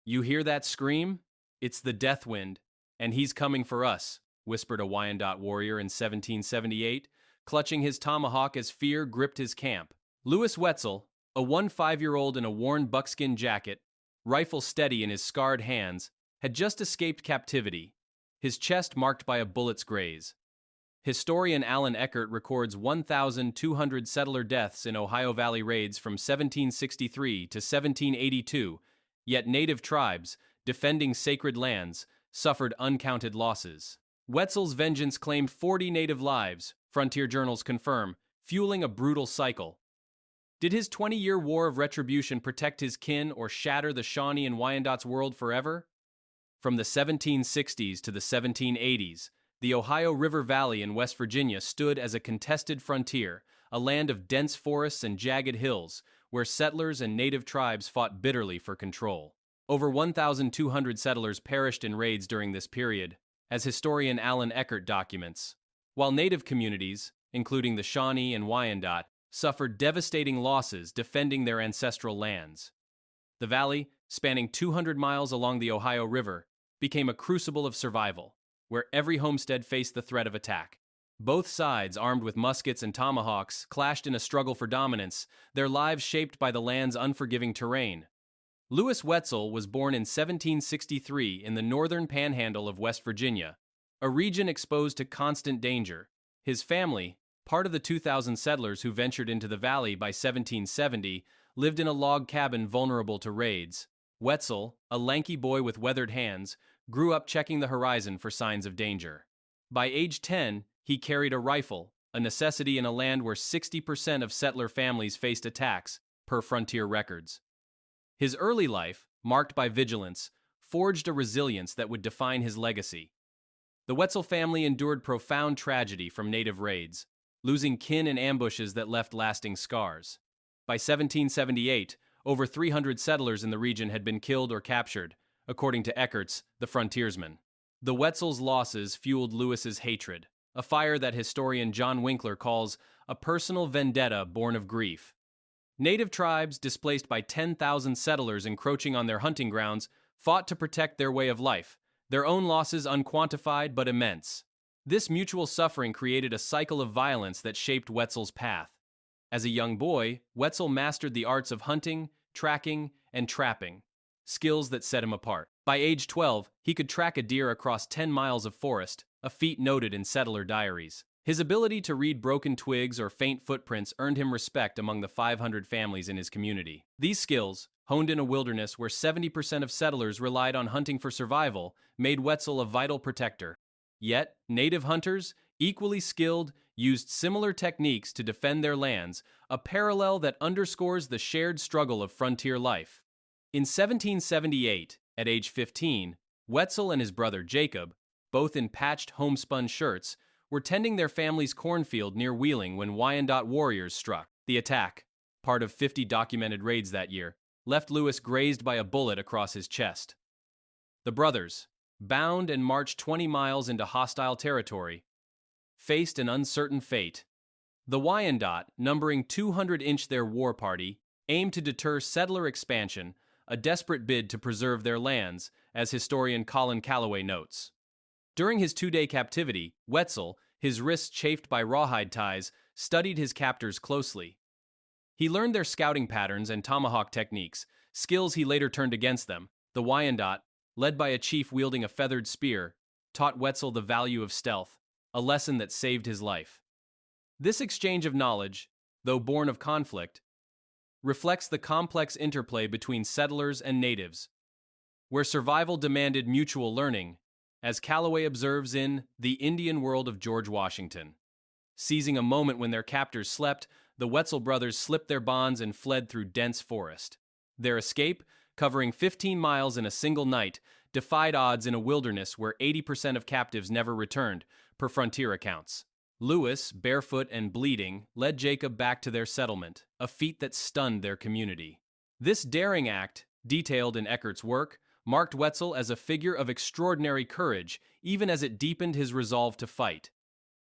"You hear that scream? It's the Death Wind, and he's coming for us," whispered a Wyandotte warrior in 1778, clutching his tomahawk as fear gripped his camp. Louis Wetzel, a 5-year-old in a worn buckskin jacket, rifle steady in his scarred hands, had just escaped captivity, his chest marked by a bullet's graze. Historian Alan Eckert records 1,200 settler deaths in Ohio Valley raids from 1763 to 1782, yet native tribes, defending sacred lands, suffered uncounted losses. Wetzel's vengeance claimed 40 native lives, frontier journals confirm, fueling a brutal cycle. Did his 20-year war of retribution protect his kin or shatter the Shawnee and Wyandotte's world forever? From the 1760s to the 1780s, the Ohio River Valley in West Virginia stood as a contested frontier, a land of dense forests and jagged hills, where settlers and native tribes fought bitterly for control. Over 1,200 settlers perished in raids during this period, as historian Alan Eckert documents, while native communities, including the Shawnee and Wyandotte, suffered devastating losses defending their ancestral lands. The valley, spanning 200 miles along the Ohio River, became a crucible of survival, where every homestead faced the threat of attack. Both sides, armed with muskets and tomahawks, clashed in a struggle for dominance, their lives shaped by the land's unforgiving terrain. Louis Wetzel was born in 1763 in the northern panhandle of West Virginia, a region exposed to constant danger. His family, part of the 2,000 settlers who ventured into the valley by 1770, lived in a log cabin vulnerable to raids. Wetzel, a lanky boy with weathered hands, grew up checking the horizon for signs of danger. By age 10, he carried a rifle, a necessity in a land where 60% of settler families faced attacks, per frontier records. His early life, marked by vigilance, forged a resilience that would define his legacy. The Wetzel family endured profound tragedy from native raids, losing kin in ambushes that left lasting scars. By 1778, over 300 settlers in the region had been killed or captured, according to Eckert's The Frontiersman. The Wetzel's losses fueled Louis's hatred, a fire that historian John Winkler calls a personal vendetta born of grief. Native tribes, displaced by 10,000 settlers encroaching on their hunting grounds, fought to protect their way of life, their own losses unquantified but immense. This mutual suffering created a cycle of violence that shaped Wetzel's path. As a young boy, Wetzel mastered the arts of hunting, tracking, and trapping, skills that set him apart. By age 12, he could track a deer across 10 miles of forest, a feat noted in settler diaries. His ability to read broken twigs or faint footprints earned him respect among the 500 families in his community. These skills, honed in a wilderness where 70% of settlers relied on hunting for survival, made Wetzel a vital protector. Yet, native hunters, equally skilled, used similar techniques to defend their lands, a parallel that underscores the shared struggle of frontier life. In 1778, at age 15, Wetzel and his brother Jacob, both in patched homespun shirts, were tending their family's cornfield near Wheeling when Wyandotte warriors struck. The attack, part of 50 documented raids that year, left Louis grazed by a bullet across his chest. The brothers, bound and marched 20 miles into hostile territory, faced an uncertain fate. The Wyandotte, numbering 200-inch their war party, aimed to deter settler expansion, a desperate bid to preserve their lands, as historian Colin Calloway notes. During his 2-day captivity, Wetzel, his wrists chafed by rawhide ties, studied his captors closely. He learned their scouting patterns and tomahawk techniques, skills he later turned against them. The Wyandotte, led by a chief wielding a feathered spear, taught Wetzel the value of stealth, a lesson that saved his life. This exchange of knowledge, though born of conflict, reflects the complex interplay between settlers and natives, where survival demanded mutual learning, as Calloway observes in The Indian World of George Washington. Seizing a moment when their captors slept, the Wetzel brothers slipped their bonds and fled through dense forest. Their escape, covering 15 miles in a single night, defied odds in a wilderness where 80% of captives never returned, per frontier accounts. Louis, barefoot and bleeding, led Jacob back to their settlement, a feat that stunned their community. This daring act, detailed in Eckert's work, marked Wetzel as a figure of extraordinary courage, even as it deepened his resolve to fight.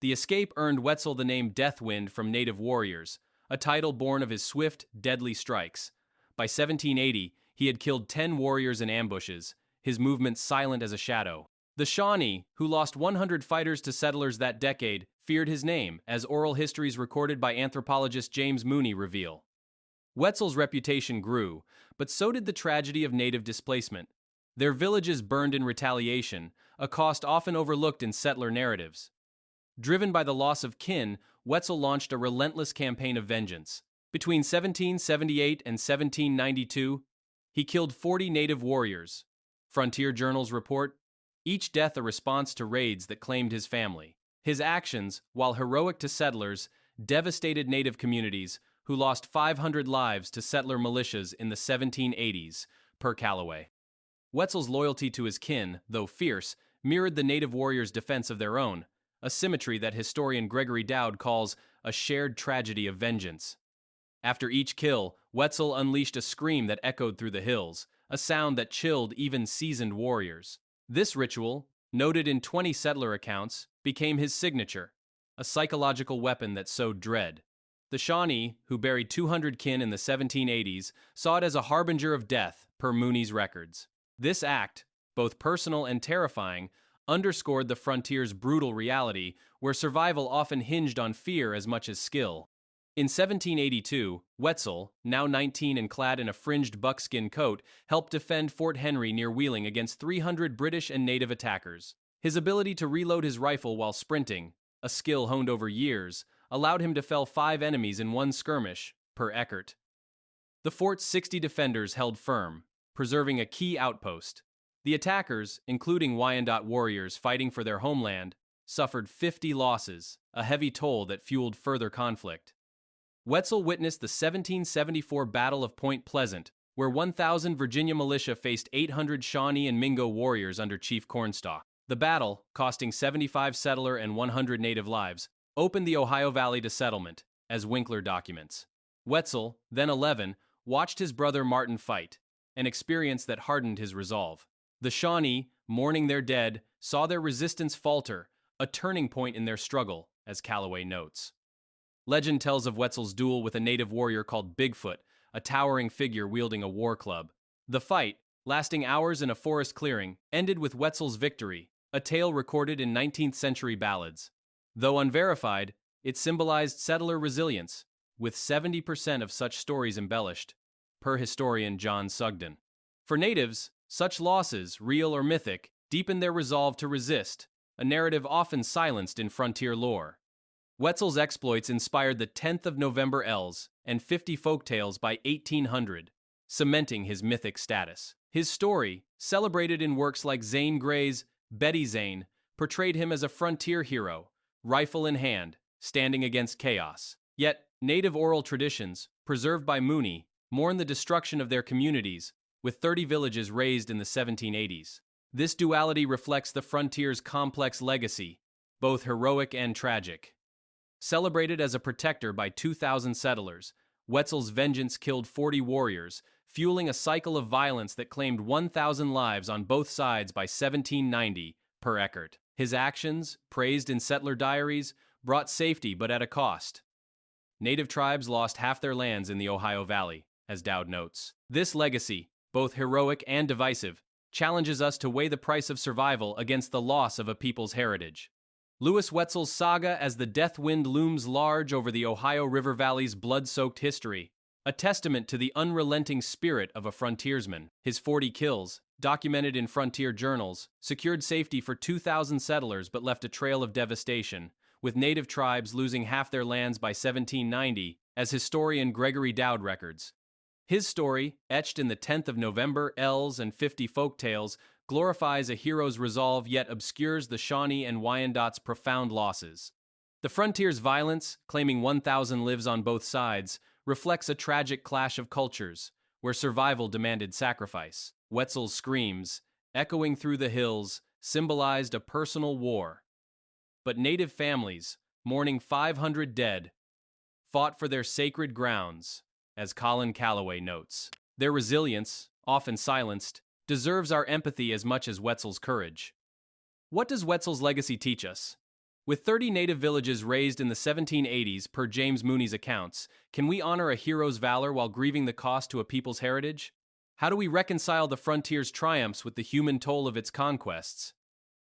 The escape earned Wetzel the name Deathwind from native warriors, a title born of his swift, deadly strikes. By 1780, he had killed 10 warriors in ambushes, his movements silent as a shadow. The Shawnee, who lost 100 fighters to settlers that decade, feared his name, as oral histories recorded by anthropologist James Mooney reveal. Wetzel's reputation grew, but so did the tragedy of native displacement. Their villages burned in retaliation, a cost often overlooked in settler narratives. Driven by the loss of kin, Wetzel launched a relentless campaign of vengeance. Between 1778 and 1792, he killed 40 native warriors. Frontier journals report, each death a response to raids that claimed his family. His actions, while heroic to settlers, devastated native communities, who lost 500 lives to settler militias in the 1780s, per Callaway. Wetzel's loyalty to his kin, though fierce, mirrored the native warriors' defense of their own, a symmetry that historian Gregory Dowd calls a shared tragedy of vengeance. After each kill, Wetzel unleashed a scream that echoed through the hills, a sound that chilled even seasoned warriors. This ritual, noted in 20 settler accounts, became his signature, a psychological weapon that sowed dread. The Shawnee, who buried 200 kin in the 1780s, saw it as a harbinger of death, per Mooney's records. This act, both personal and terrifying, underscored the frontier's brutal reality, where survival often hinged on fear as much as skill. In 1782, Wetzel, now 19 and clad in a fringed buckskin coat, helped defend Fort Henry near Wheeling against 300 British and native attackers. His ability to reload his rifle while sprinting, a skill honed over years, allowed him to fell 5 enemies in one skirmish, per Eckert. The fort's 60 defenders held firm, preserving a key outpost. The attackers, including Wyandotte warriors fighting for their homeland, suffered 50 losses, a heavy toll that fueled further conflict. Wetzel witnessed the 1774 Battle of Point Pleasant, where 1,000 Virginia militia faced 800 Shawnee and Mingo warriors under Chief Cornstalk. The battle, costing 75 settler and 100 native lives, opened the Ohio Valley to settlement, as Winkler documents. Wetzel, then 11, watched his brother Martin fight, an experience that hardened his resolve. The Shawnee, mourning their dead, saw their resistance falter, a turning point in their struggle, as Callaway notes. Legend tells of Wetzel's duel with a native warrior called Bigfoot, a towering figure wielding a war club. The fight, lasting hours in a forest clearing, ended with Wetzel's victory, a tale recorded in 19th-century ballads. Though unverified, it symbolized settler resilience, with 70% of such stories embellished, per historian John Sugden. For natives, such losses, real or mythic, deepened their resolve to resist, a narrative often silenced in frontier lore. Wetzel's exploits inspired the 10th of November Ells and 50 folktales by 1800, cementing his mythic status. His story, celebrated in works like Zane Grey's Betty Zane, portrayed him as a frontier hero, rifle in hand, standing against chaos. Yet, native oral traditions, preserved by Mooney, mourn the destruction of their communities, with 30 villages razed in the 1780s. This duality reflects the frontier's complex legacy, both heroic and tragic. Celebrated as a protector by 2,000 settlers, Wetzel's vengeance killed 40 warriors, fueling a cycle of violence that claimed 1,000 lives on both sides by 1790, per Eckert. His actions, praised in settler diaries, brought safety but at a cost. Native tribes lost half their lands in the Ohio Valley, as Dowd notes. This legacy, both heroic and divisive, challenges us to weigh the price of survival against the loss of a people's heritage. Louis Wetzel's saga as the death wind looms large over the Ohio River Valley's blood-soaked history, a testament to the unrelenting spirit of a frontiersman. His 40 kills, documented in frontier journals, secured safety for 2,000 settlers but left a trail of devastation, with native tribes losing half their lands by 1790, as historian Gregory Dowd records. His story, etched in the 10th of November Ells and 50 folktales, glorifies a hero's resolve yet obscures the Shawnee and Wyandotte's profound losses. The frontier's violence, claiming 1,000 lives on both sides, reflects a tragic clash of cultures, where survival demanded sacrifice. Wetzel's screams, echoing through the hills, symbolized a personal war. But native families, mourning 500 dead, fought for their sacred grounds, as Colin Callaway notes. Their resilience, often silenced, deserves our empathy as much as Wetzel's courage. What does Wetzel's legacy teach us? With 30 native villages razed in the 1780s per James Mooney's accounts, can we honor a hero's valor while grieving the cost to a people's heritage? How do we reconcile the frontier's triumphs with the human toll of its conquests?